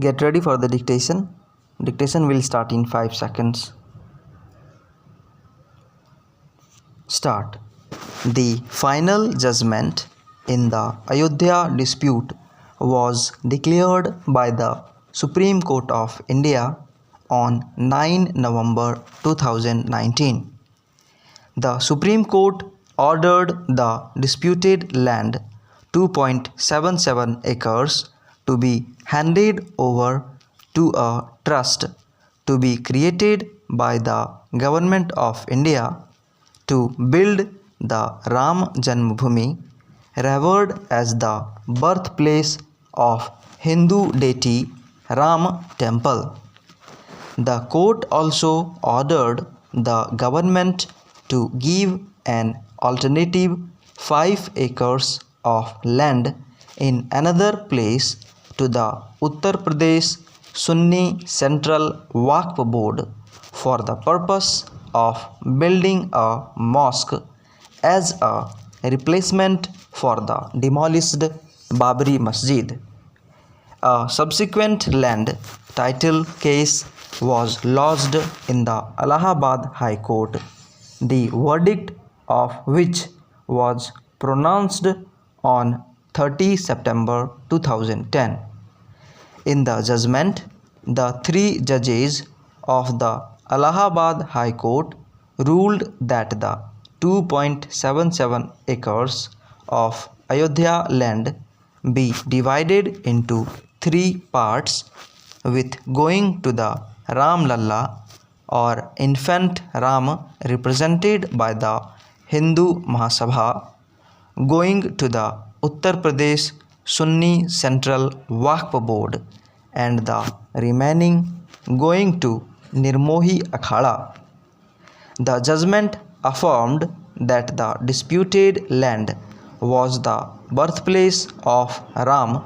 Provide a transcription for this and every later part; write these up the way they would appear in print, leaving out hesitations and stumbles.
Get ready for the dictation. Dictation will start in 5 seconds. Start. The final judgment in the Ayodhya dispute was declared by the Supreme Court of India on 9 November 2019. The Supreme Court ordered the disputed land 2.77 acres to be handed over to a trust to be created by the Government of India to build the Ram Janmabhoomi, revered as the birthplace of Hindu deity Ram temple. The court also ordered the government to give an alternative 5 acres of land in another place to the Uttar Pradesh Sunni Central Waqf Board for the purpose of building a mosque as a replacement for the demolished Babri Masjid. A subsequent land title case was lodged in the Allahabad High Court, the verdict of which was pronounced on 30 September 2010. In the judgment, the 3 judges of the Allahabad High Court ruled that the 2.77 acres of Ayodhya land be divided into 3 parts, with going to the Ram Lalla or infant Ram represented by the Hindu Mahasabha, going to the Uttar Pradesh Sunni Central Waqf Board, and the remaining going to Nirmohi Akhada. The judgment affirmed that the disputed land was the birthplace of Ram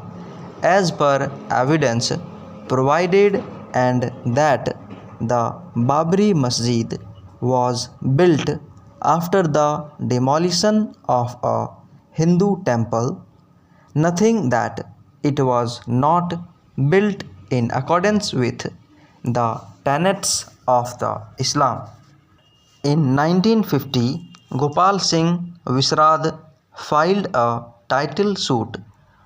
as per evidence provided, and that the Babri Masjid was built after the demolition of a Hindu temple, nothing that it was not built in accordance with the tenets of the Islam. In 1950, Gopal Singh Visrad filed a title suit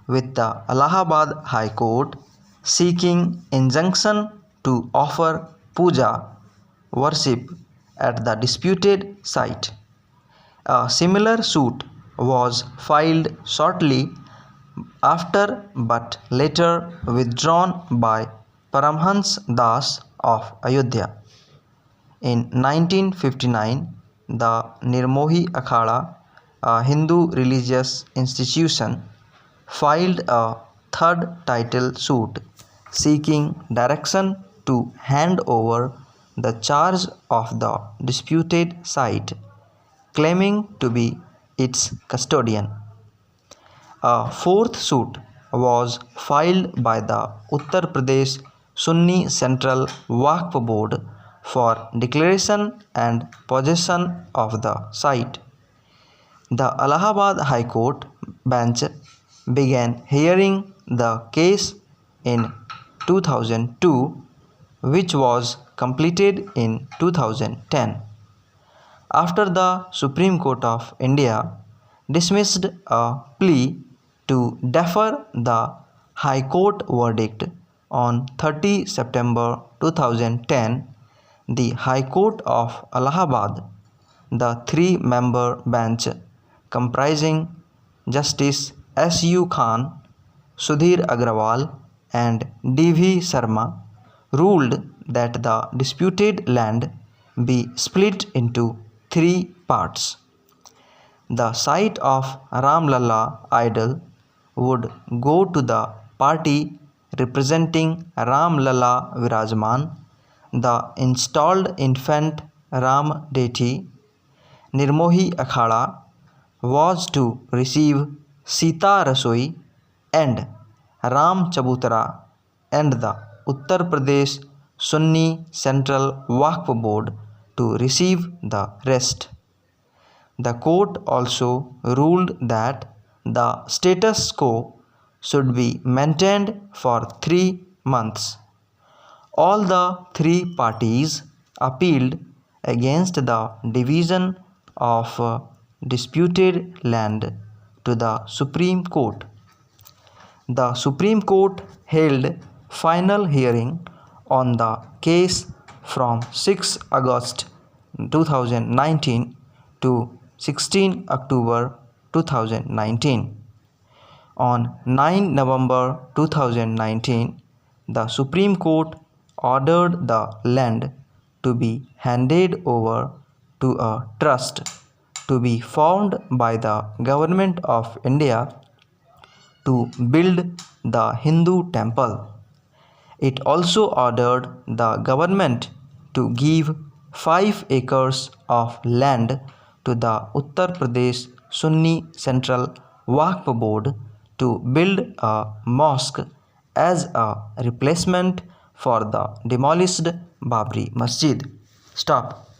with the Allahabad High Court seeking injunction to offer puja worship at the disputed site. A similar suit was filed shortly after but later withdrawn by Paramhans Das of Ayodhya. In 1959, the Nirmohi Akhada, a Hindu religious institution, filed a third title suit seeking direction to hand over the charge of the disputed site, claiming to be its custodian. A fourth suit was filed by the Uttar Pradesh Sunni Central Waqf Board for declaration and possession of the site. The Allahabad High Court bench began hearing the case in 2002, which was completed in 2010. After the Supreme Court of India dismissed a plea to defer the High Court verdict on 30 September 2010, the High Court of Allahabad, the 3-member bench comprising Justice S.U. Khan, Sudhir Agrawal, and D.V. Sharma, ruled that the disputed land be split into 3 parts. The site of Ram Lalla idol would go to the party representing Ram Lalla Virajman, the installed infant Ram deity. Nirmohi Akhada was to receive Sita Rasoi and Ram Chabutara, and the Uttar Pradesh Sunni Central Waqf Board to receive the rest. The court also ruled that the status quo should be maintained for 3 months. All the three parties appealed against the division of disputed land to the Supreme Court. The Supreme Court held final hearing on the case from 6 August 2019 to 16 October 2019. On 9 November 2019, the Supreme Court ordered the land to be handed over to a trust to be formed by the Government of India to build the Hindu temple. It also ordered the government to give 5 acres of land to the Uttar Pradesh Sunni Central Waqf Board to build a mosque as a replacement for the demolished Babri Masjid. Stop.